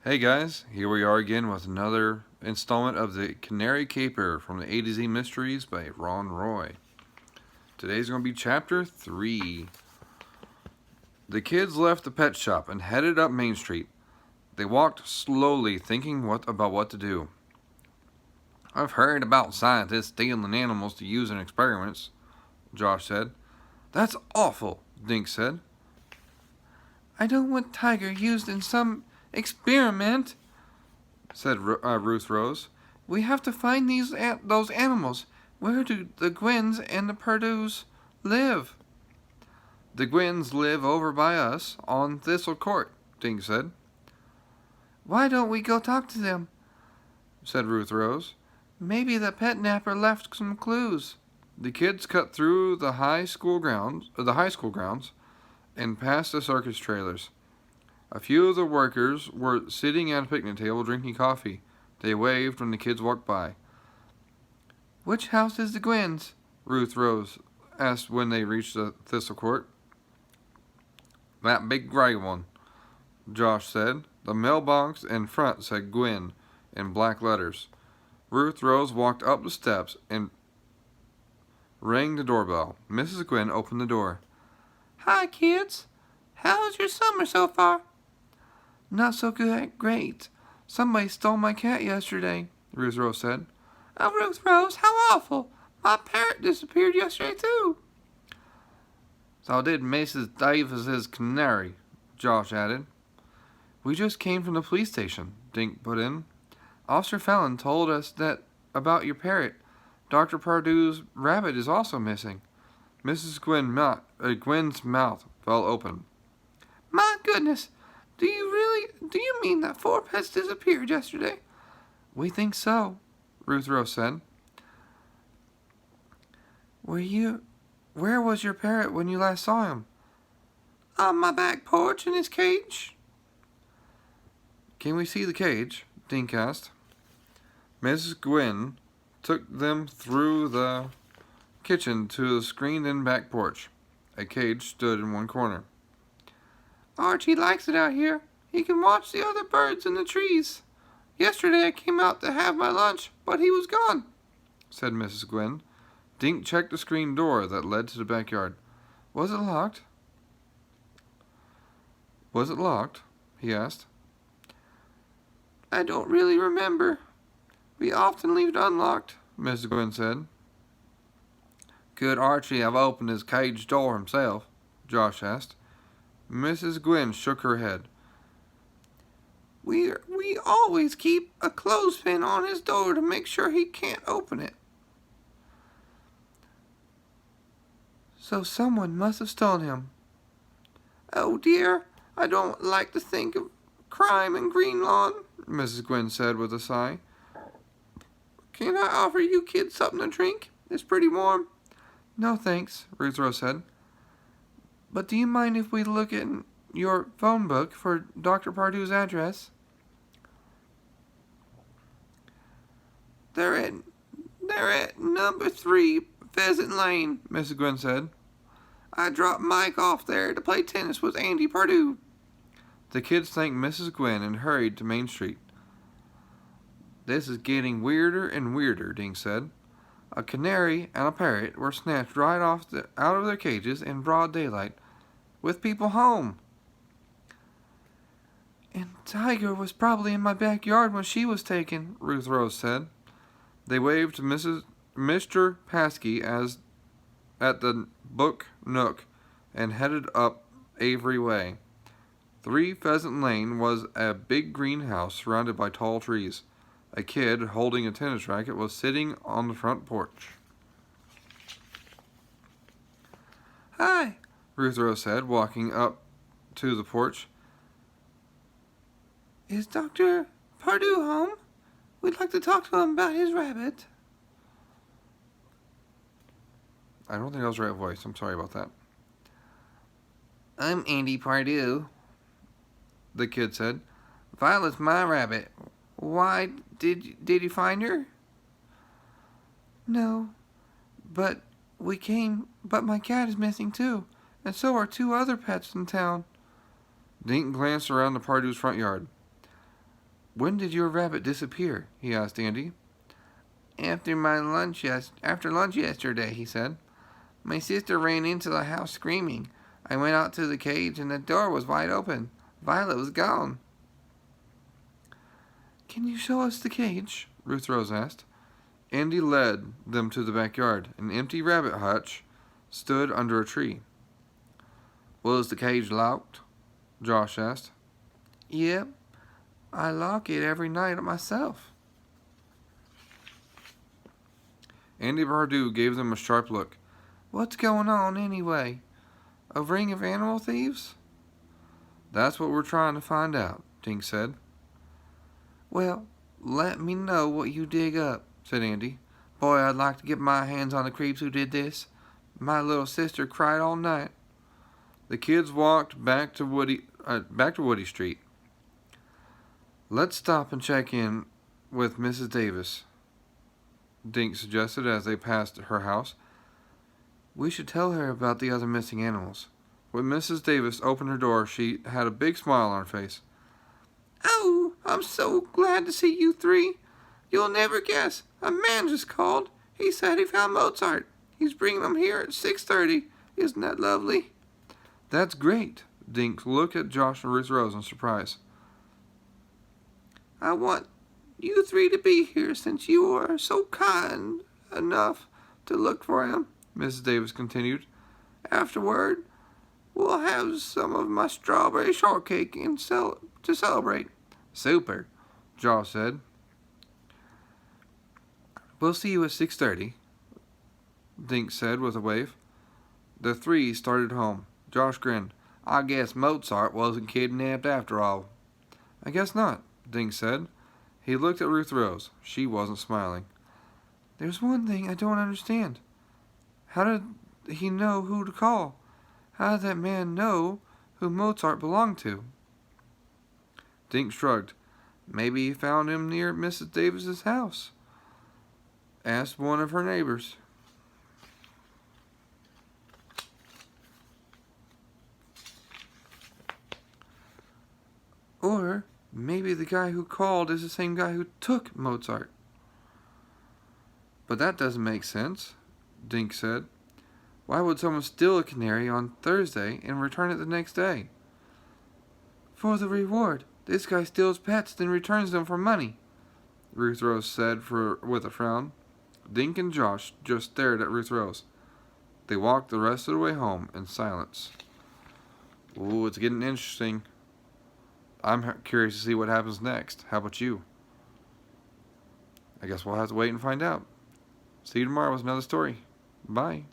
Hey guys, here we are again with another installment of the Canary Caper from the A to Z Mysteries by Ron Roy. Today's going to be Chapter 3. The kids left the pet shop and headed up Main Street. They walked slowly, thinking about what to do. I've heard about scientists stealing animals to use in experiments, Josh said. That's awful, Dink said. I don't want Tiger used in some experiment, said Ruth Rose. We have to find those animals. Where do the Gwens and the Perdues live? The Gwens live over by us on Thistle Court, Dink said. Why don't we go talk to them? Said Ruth Rose. Maybe the pet napper left some clues. The kids cut through the high school grounds and past the circus trailers. A few of the workers were sitting at a picnic table drinking coffee. They waved when the kids walked by. Which house is the Gwen's? Ruth Rose asked when they reached the Thistle Court. That big gray one, Josh said. The mailbox in front said Gwen in black letters. Ruth Rose walked up the steps and rang the doorbell. Mrs. Gwen opened the door. Hi, kids. How's your summer so far? Not so great. Somebody stole my cat yesterday, Ruth Rose said. Oh, Ruth Rose, how awful. My parrot disappeared yesterday, too. So did Mrs. Davis's Canary, Josh added. We just came from the police station, Dink put in. Officer Fallon told us that about your parrot. Dr. Pardue's rabbit is also missing. Mrs. Gwen's mouth fell open. My goodness, do you mean that 4 pets disappeared yesterday? We think so, Ruth Rose said. Where was your parrot when you last saw him? On my back porch in his cage. Can we see the cage? Dink asked. Mrs. Gwen took them through the kitchen to the screened-in back porch. A cage stood in one corner. Archie likes it out here. He can watch the other birds in the trees. Yesterday I came out to have my lunch, but he was gone, said Mrs. Gwen. Dink checked the screen door that led to the backyard. Was it locked? Was it locked? He asked. I don't really remember. We often leave it unlocked, Mrs. Gwen said. Could Archie have opened his cage door himself? Josh asked. Mrs. Gwen shook her head. We always keep a clothespin on his door to make sure he can't open it. So someone must have stolen him. Oh dear, I don't like to think of crime in Greenlawn, Mrs. Gwen said with a sigh. Can I offer you kids something to drink? It's pretty warm. No thanks, Ruth Rose said. But do you mind if we look in your phone book for Dr. Pardue's address? They're at number 3 Pheasant Lane, Mrs. Gwen said. I dropped Mike off there to play tennis with Andy Pardue. The kids thanked Mrs. Gwen and hurried to Main Street. This is getting weirder and weirder, Dink said. A canary and a parrot were snatched right out of their cages in broad daylight, with people home. And Tiger was probably in my backyard when she was taken, Ruth Rose said. They waved to Mr. Paskey at the book nook and headed up Avery Way. 3 Pheasant Lane was a big greenhouse surrounded by tall trees. A kid holding a tennis racket was sitting on the front porch. Hi, Ruth Rose said, walking up to the porch. Is Dr. Pardue home? We'd like to talk to him about his rabbit. I don't think that was the right voice. I'm sorry about that. I'm Andy Pardue, the kid said. Violet's my rabbit. Why, did you find her? No, but my cat is missing too, and so are 2 other pets in town. Dink glanced around the Pardue's front yard. When did your rabbit disappear? He asked Andy. After lunch yesterday, he said. My sister ran into the house screaming. I went out to the cage and the door was wide open. Violet was gone. Can you show us the cage? Ruth Rose asked. Andy led them to the backyard. An empty rabbit hutch stood under a tree. Was the cage locked? Josh asked. Yep, I lock it every night myself. Andy Pardue gave them a sharp look. What's going on anyway? A ring of animal thieves? That's what we're trying to find out, Dink said. Well, let me know what you dig up, said Andy. Boy, I'd like to get my hands on the creeps who did this. My little sister cried all night. The kids walked back to Woody Street. Let's stop and check in with Mrs. Davis, Dink suggested as they passed her house. We should tell her about the other missing animals. When Mrs. Davis opened her door, she had a big smile on her face. Oh, I'm so glad to see you three. You'll never guess. A man just called. He said he found Mozart. He's bringing him here at 6:30. Isn't that lovely? That's great. Dink looked at Josh and Ruth Rose in surprise. I want you three to be here since you are so kind enough to look for him, Mrs. Davis continued. Afterward, we'll have some of my strawberry shortcake to celebrate. Super, Josh said. We'll see you at 6:30, Dink said with a wave. The three started home. Josh grinned. I guess Mozart wasn't kidnapped after all. I guess not, Dink said. He looked at Ruth Rose. She wasn't smiling. There's one thing I don't understand. How did he know who to call? How did that man know who Mozart belonged to? Dink shrugged. Maybe he found him near Mrs. Davis's house. Asked one of her neighbors. Or maybe the guy who called is the same guy who took Mozart. But that doesn't make sense, Dink said. Why would someone steal a canary on Thursday and return it the next day? For the reward. This guy steals pets, then returns them for money, Ruth Rose said with a frown. Dink and Josh just stared at Ruth Rose. They walked the rest of the way home in silence. Ooh, it's getting interesting. I'm curious to see what happens next. How about you? I guess we'll have to wait and find out. See you tomorrow with another story. Bye.